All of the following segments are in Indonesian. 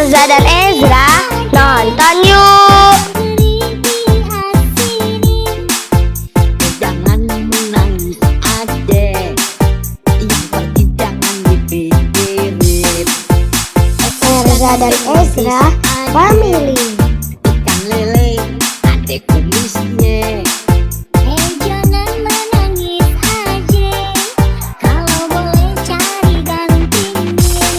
Erza dan Ezra nonton yuk. Jangan menangis adek, yang pergi jangan dipikirin. Erza dan Ezra family. Ikan lele adek kumisnya. Jangan menangis aja, kalau boleh cari gantinya.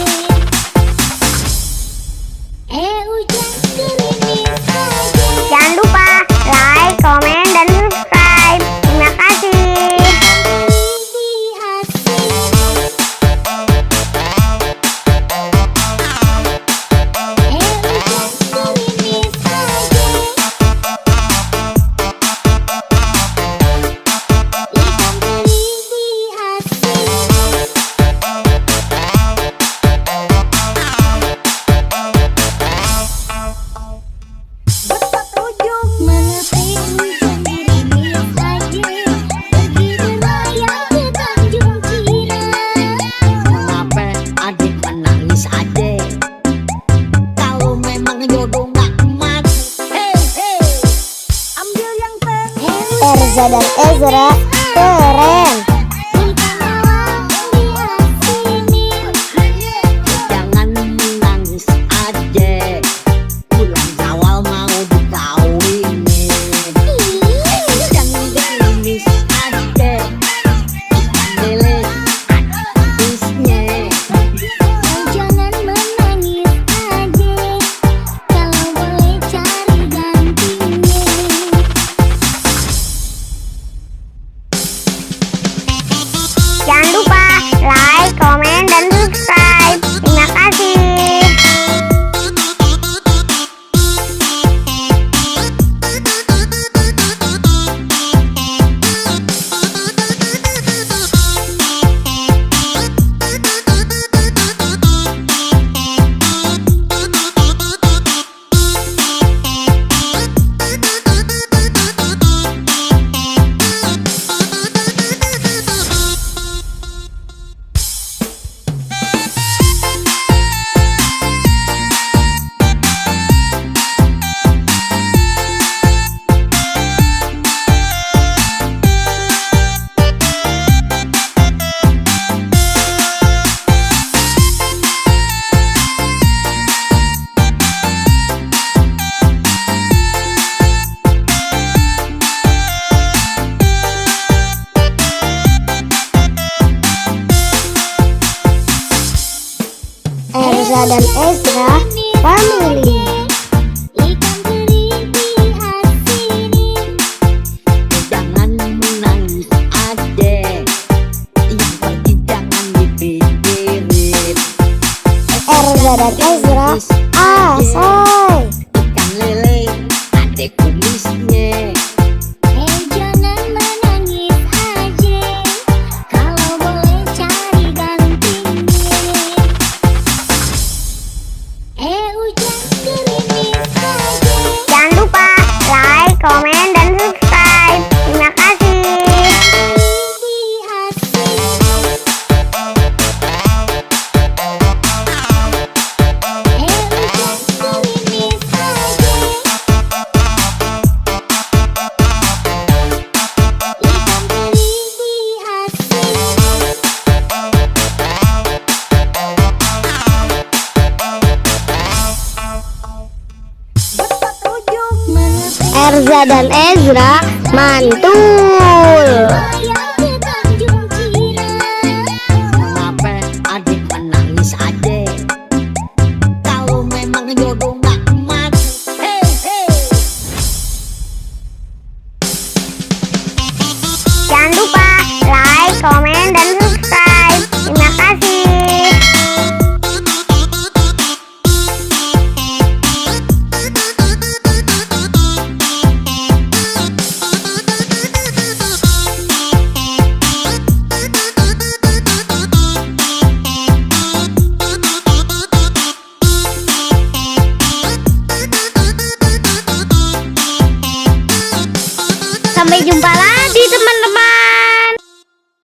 Hujan gerimis aja. Jangan lupa like, komen, dan subscribe. Terima kasih. Kenapa adik menangis adek? Kalau memang jodoh gak emas. Ambil yang Erza dan Ezra keren. Jangan menangis adek, bulan Syawal mau dikawinin. Jangan gerimis adek, ikan lele habisnya. Jangan menangis aja, kalau boleh cari gantinya. Jangan lupa like, komen, dan subscribe. Terima kasih. Erza dan Ezra family. Ikan teri diasinin. Jangan menangis adek, yang pergi jangan dipikirin. Erza dan Ezra asoy. Ikan lele adek kumisnya. Jangan menangis aja, kalau boleh cari gantinya. Hujan gerimis aja. Jangan lupa like, komen, dan subscribe. Terima kasih. Erza dan Ezra mantul.